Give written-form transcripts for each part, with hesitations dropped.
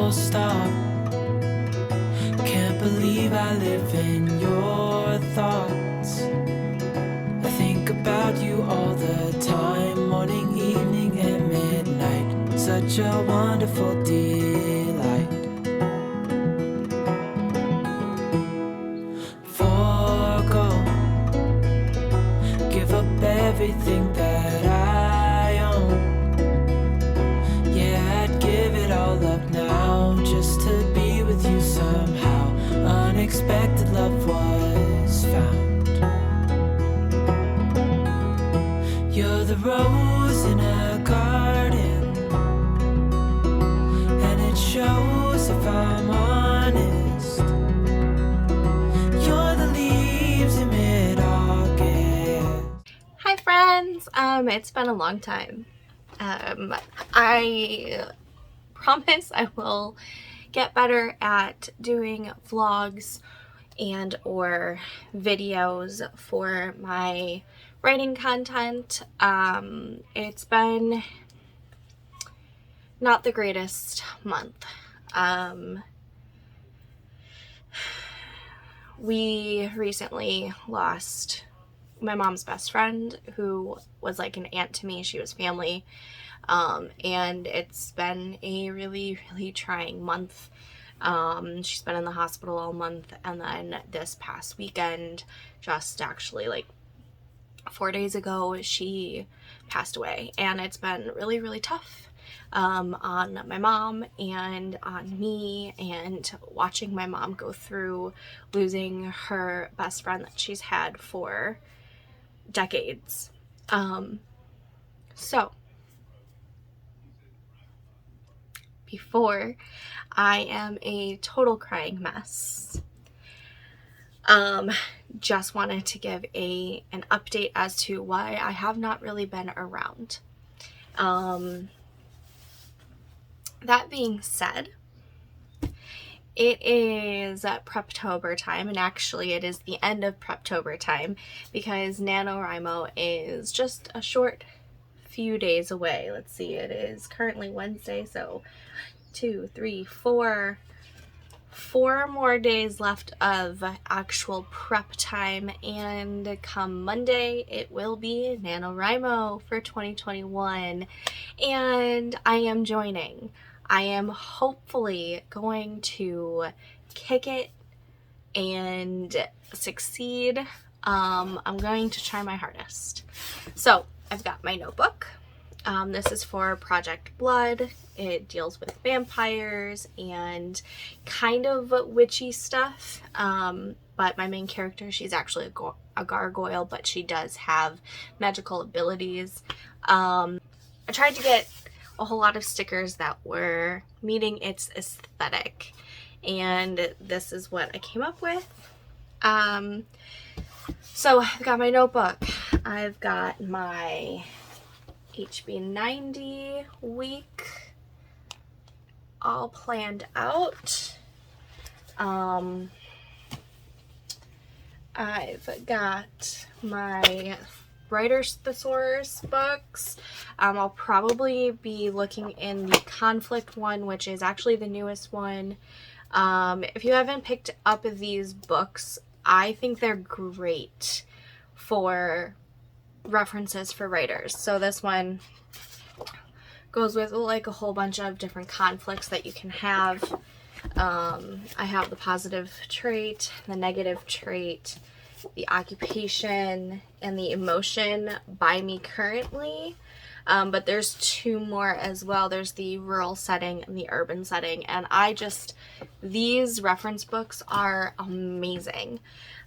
full stop. Can't believe I live in your thoughts. I think about you all the time, morning, evening, and midnight. Such a wonderful delight. Forgo, give up everything that I own. Yeah, I'd give it all up now just to be with you somehow. Unexpected love was found. You're the rose in a garden, and it shows if I'm honest. You're the leaves in mid-August. Hi friends, it's been a long time. I promise I will get better at doing vlogs and or videos for my writing content. It's been not the greatest month. We recently lost my mom's best friend, who was like an aunt to me. She was family. And it's been a really trying month. She's been in the hospital all month, and then this past weekend, just actually like 4 days ago, she passed away, and it's been really tough on my mom and on me, and watching my mom go through losing her best friend that she's had for decades. So before I am a total crying mess, just wanted to give an update as to why I have not really been around. That being said, it is Preptober time, and actually it is the end of Preptober time because NaNoWriMo is just a short few days away. Let's see, it is currently Wednesday, so 2, 3, 4 more days left of actual prep time, and come Monday it will be NaNoWriMo for 2021, and I am joining. I am hopefully going to kick it and succeed. I'm going to try my hardest. So I've got my notebook. This is for Project Blood. It deals with vampires and kind of witchy stuff. But my main character, she's actually a gargoyle, but she does have magical abilities. I tried to get a whole lot of stickers that were meeting its aesthetic, and this is what I came up with. So I've got my notebook. I've got my HB90 week all planned out. I've got my Writer's Thesaurus books. I'll probably be looking in the conflict one, which is actually the newest one. If you haven't picked up these books, I think they're great for references for writers. So this one goes with like a whole bunch of different conflicts that you can have. I have the positive trait, the negative trait, the occupation, and the emotion by me currently. But there's 2 more as well. There's the rural setting and the urban setting, and these reference books are amazing.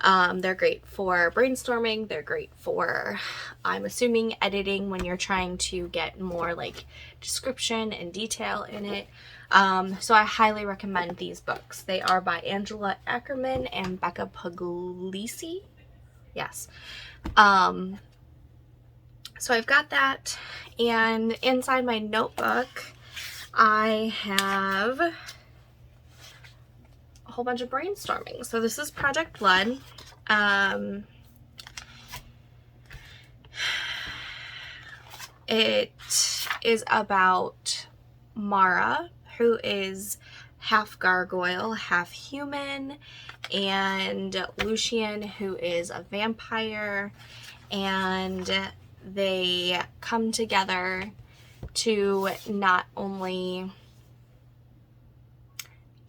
They're great for brainstorming. They're great for, I'm assuming, editing when you're trying to get more like description and detail in it. So I highly recommend these books. They are by Angela Ackerman and Becca Puglisi. Yes. So I've got that, and inside my notebook I have a whole bunch of brainstorming. So this is Project Blood. It is about Mara, who is half gargoyle, half human, and Lucien, who is a vampire, and they come together to not only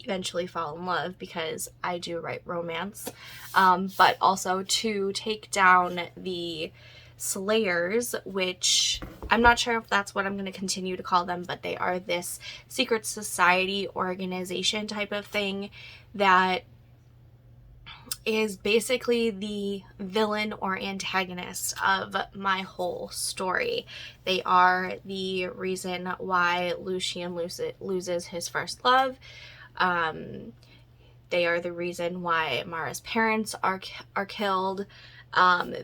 eventually fall in love, because I do write romance, but also to take down the Slayers, which I'm not sure if that's what I'm going to continue to call them, but they are this secret society organization type of thing that is basically the villain or antagonist of my whole story. They are the reason why Lucien loses his first love. They are the reason why Mara's parents are killed.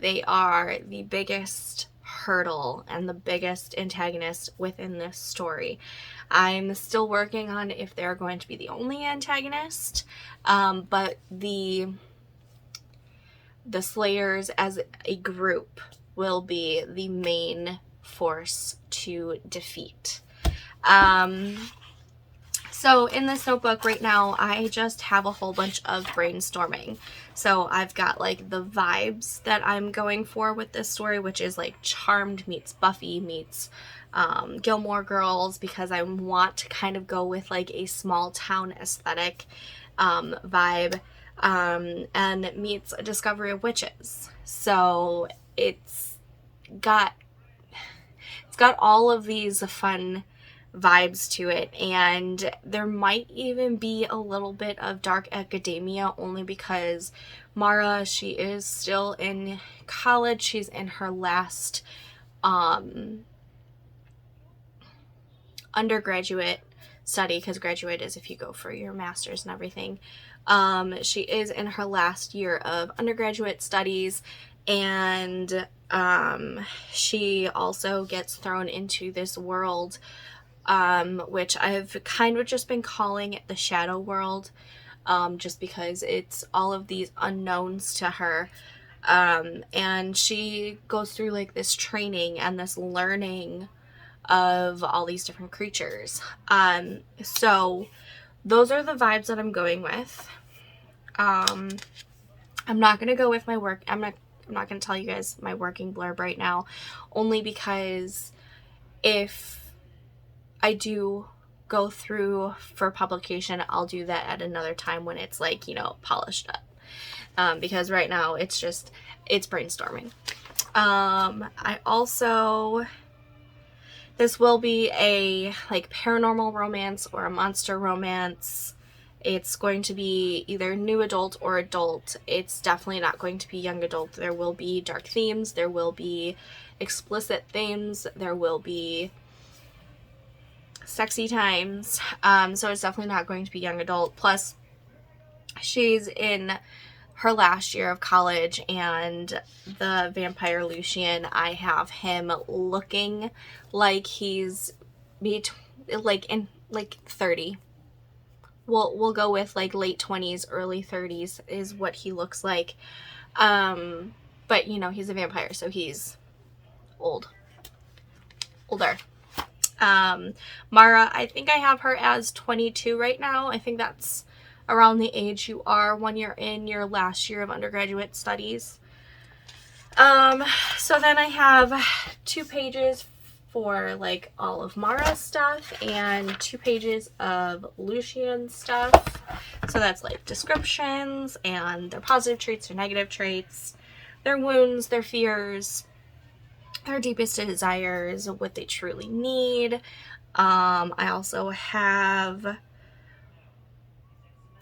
They are the biggest hurdle and the biggest antagonist within this story. I'm still working on if they're going to be the only antagonist, but the Slayers as a group will be the main force to defeat. So in this notebook right now, I just have a whole bunch of brainstorming. So I've got like the vibes that I'm going for with this story, which is like Charmed meets Buffy meets Gilmore Girls, because I want to kind of go with like a small town aesthetic vibe, and meets A Discovery of Witches. So it's got all of these fun vibes to it, and there might even be a little bit of dark academia, only because Mara, she is still in college. She's in her last undergraduate study, because graduate is if you go for your master's and everything. She is in her last year of undergraduate studies, and she also gets thrown into this world, which I've kind of just been calling it the shadow world, just because it's all of these unknowns to her. And she goes through like this training and this learning of all these different creatures. So those are the vibes that I'm going with. I'm not going to go with my work. I'm not going to tell you guys my working blurb right now, only because if I do go through for publication, I'll do that at another time when it's like, you know, polished up. Because right now it's brainstorming. I also, this will be a like paranormal romance or a monster romance. It's going to be either new adult or adult. It's definitely not going to be young adult. There will be dark themes. There will be explicit themes. There will be sexy times. So it's definitely not going to be young adult. Plus, she's in her last year of college, and the vampire Lucien, I have him looking like he's in 30. We'll go with like late 20s, early 30s is what he looks like. But you know, he's a vampire, so he's older. Mara, I think I have her as 22 right now. I think that's around the age you are when you're in your last year of undergraduate studies. So then I have 2 pages for like all of Mara's stuff and 2 pages of Lucien's stuff. So that's like descriptions and their positive traits, their negative traits, their wounds, their fears, their deepest desires, what they truly need. I also have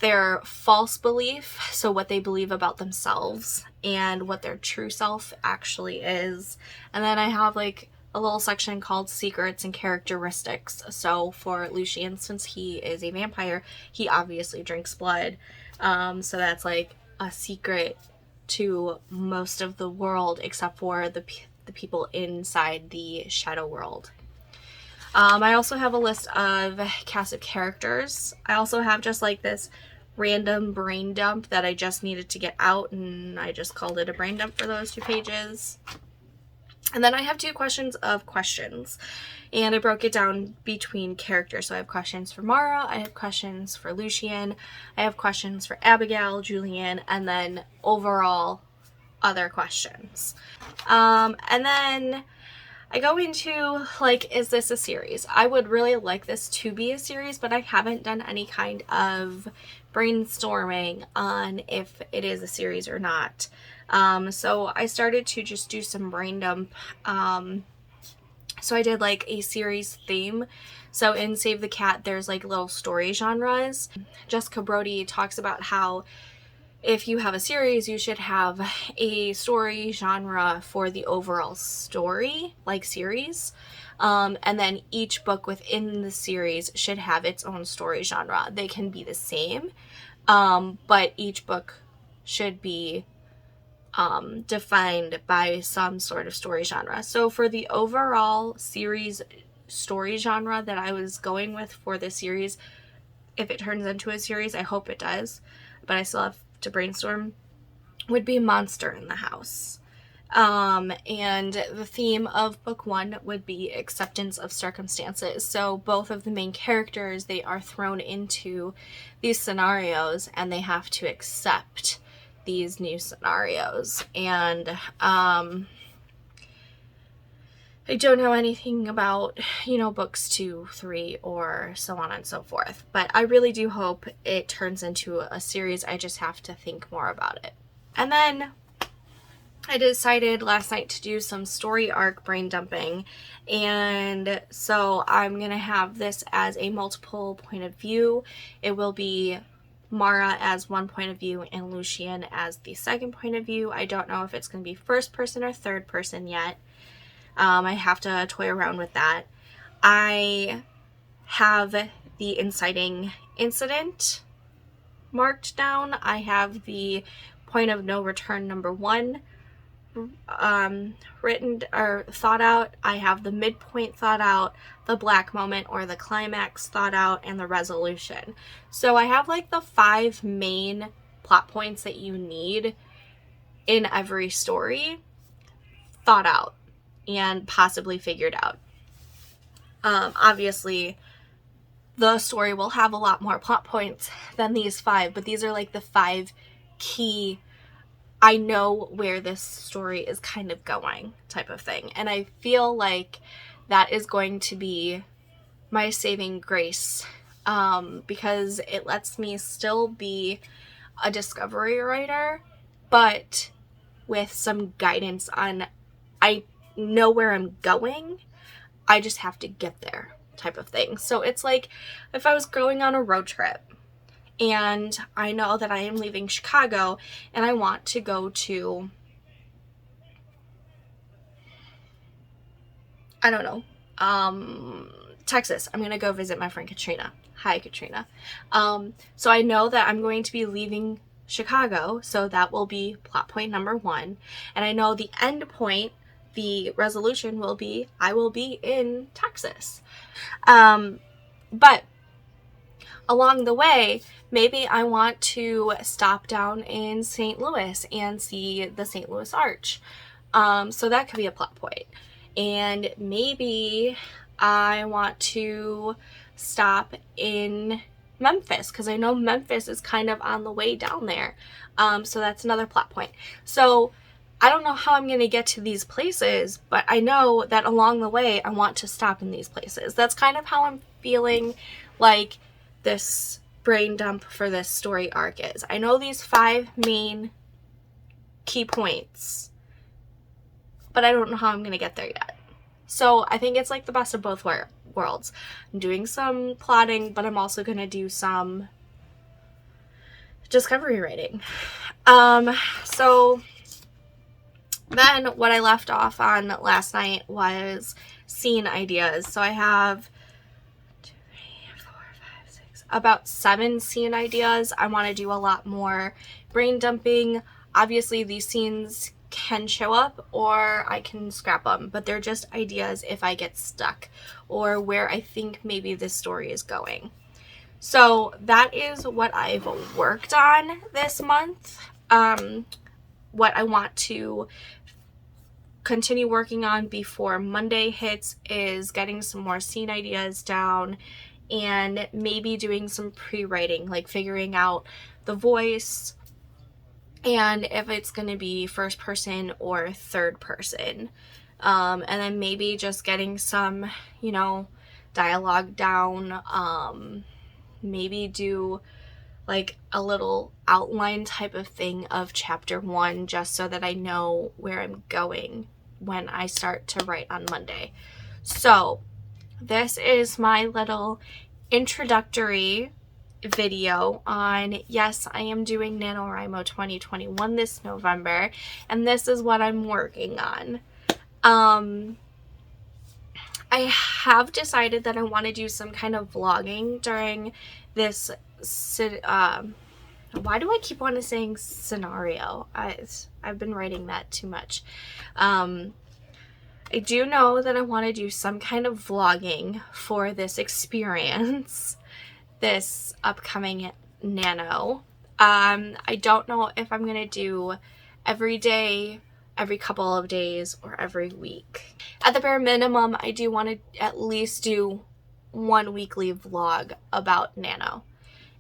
their false belief, so what they believe about themselves and what their true self actually is. And then I have like a little section called secrets and characteristics. So for Lucien, since he is a vampire, he obviously drinks blood. So that's like a secret to most of the world except for the people inside the shadow world. I also have a list of cast of characters. I also have just like this random brain dump that I just needed to get out, and I just called it a brain dump for those 2 pages. And then I have 2 questions of questions, and I broke it down between characters. So I have questions for Mara, I have questions for Lucien, I have questions for Abigail, Julian, and then overall other questions. And then I go into, like, is this a series? I would really like this to be a series, but I haven't done any kind of brainstorming on if it is a series or not. So I started to just do some brain dump. So I did like a series theme. So in Save the Cat, there's like little story genres. Jessica Brody talks about how if you have a series, you should have a story genre for the overall story, like series. And then each book within the series should have its own story genre. They can be the same, but each book should be defined by some sort of story genre. So for the overall series story genre that I was going with for this series, if it turns into a series, I hope it does, but I still have to brainstorm, would be Monster in the House. And the theme of book 1 would be acceptance of circumstances. So both of the main characters, they are thrown into these scenarios and they have to accept these new scenarios. And I don't know anything about, books 2, 3, or so on and so forth, but I really do hope it turns into a series. I just have to think more about it. And then I decided last night to do some story arc brain dumping, and so I'm gonna have this as a multiple point of view. It will be Mara as one point of view and Lucien as the second point of view. I don't know if it's going to be first person or third person yet. I have to toy around with that. I have the inciting incident marked down. I have the point of no return number 1 written or thought out. I have the midpoint thought out, the black moment or the climax thought out, and the resolution. So I have like the 5 main plot points that you need in every story thought out and possibly figured out. Obviously the story will have a lot more plot points than these 5, but these are like the 5 key, I know where this story is kind of going type of thing. And I feel like that is going to be my saving grace, because it lets me still be a discovery writer, but with some guidance on, I know where I'm going, I just have to get there type of thing. So it's like if I was going on a road trip and I know that I am leaving Chicago and I want to go to, I don't know, Texas. I'm going to go visit my friend Katrina. Hi, Katrina. So I know that I'm going to be leaving Chicago, so that will be plot point number 1. And I know the end point, the resolution will be, I will be in Texas. But along the way, maybe I want to stop down in St. Louis and see the St. Louis Arch. So that could be a plot point. And maybe I want to stop in Memphis because I know Memphis is kind of on the way down there. So that's another plot point. So I don't know how I'm going to get to these places, but I know that along the way, I want to stop in these places. That's kind of how I'm feeling like this brain dump for this story arc is. I know these 5 main key points, but I don't know how I'm going to get there yet. So I think it's like the best of both worlds. I'm doing some plotting, but I'm also going to do some discovery writing. So then what I left off on last night was scene ideas. So I have 2, 3, 4, 5, 6, about 7 scene ideas. I want to do a lot more brain dumping. Obviously these scenes can show up or I can scrap them, but they're just ideas if I get stuck or where I think maybe this story is going. So that is what I've worked on this month. What I want to continue working on before Monday hits is getting some more scene ideas down and maybe doing some pre-writing, like figuring out the voice and if it's going to be first person or third person. And then maybe just getting some, you know, dialogue down. Maybe do like a little outline type of thing of chapter 1 just so that I know where I'm going when I start to write on Monday. So this is my little introductory video on, yes, I am doing NaNoWriMo 2021 this November, and this is what I'm working on. I have decided that I want to do some kind of vlogging during this why do I keep on saying scenario? I've been writing that too much. I do know that I want to do some kind of vlogging for this experience, this upcoming Nano. I don't know if I'm going to do every day, every couple of days, or every week. At the bare minimum, I do want to at least do one weekly vlog about Nano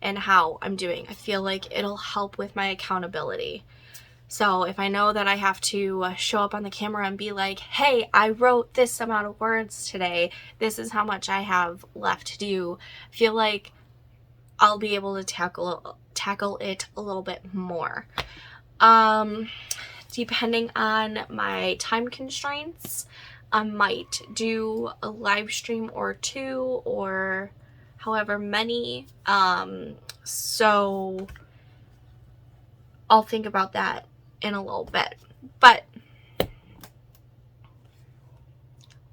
and how I'm doing. I feel like it'll help with my accountability. So if I know that I have to show up on the camera and be like, hey, I wrote this amount of words today, this is how much I have left to do, I feel like I'll be able to tackle it a little bit more. Depending on my time constraints, I might do a live stream or 2 or however many. So I'll think about that in a little bit. But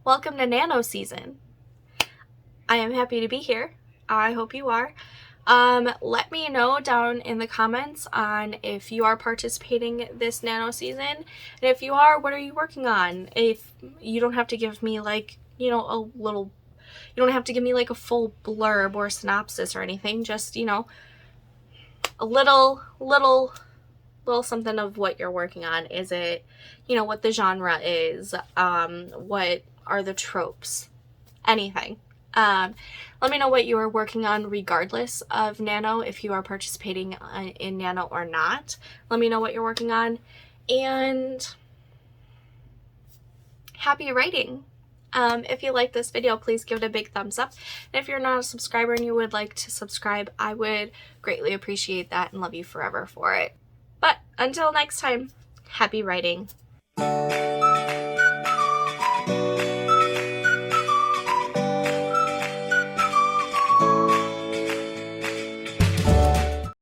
welcome to Nano season. I am happy to be here. I hope you are. Let me know down in the comments on if you are participating this Nano season, and if you are, what are you working on? If you don't have to give me like, you know, you don't have to give me like a full blurb or synopsis or anything, just, you know, a little something of what you're working on. Is it, you know, what the genre is, what are the tropes, anything. Let me know what you are working on regardless of Nano, if you are participating in Nano or not. Let me know what you're working on, and happy writing. If you like this video, please give it a big thumbs up. And if you're not a subscriber and you would like to subscribe, I would greatly appreciate that and love you forever for it. But until next time, happy writing.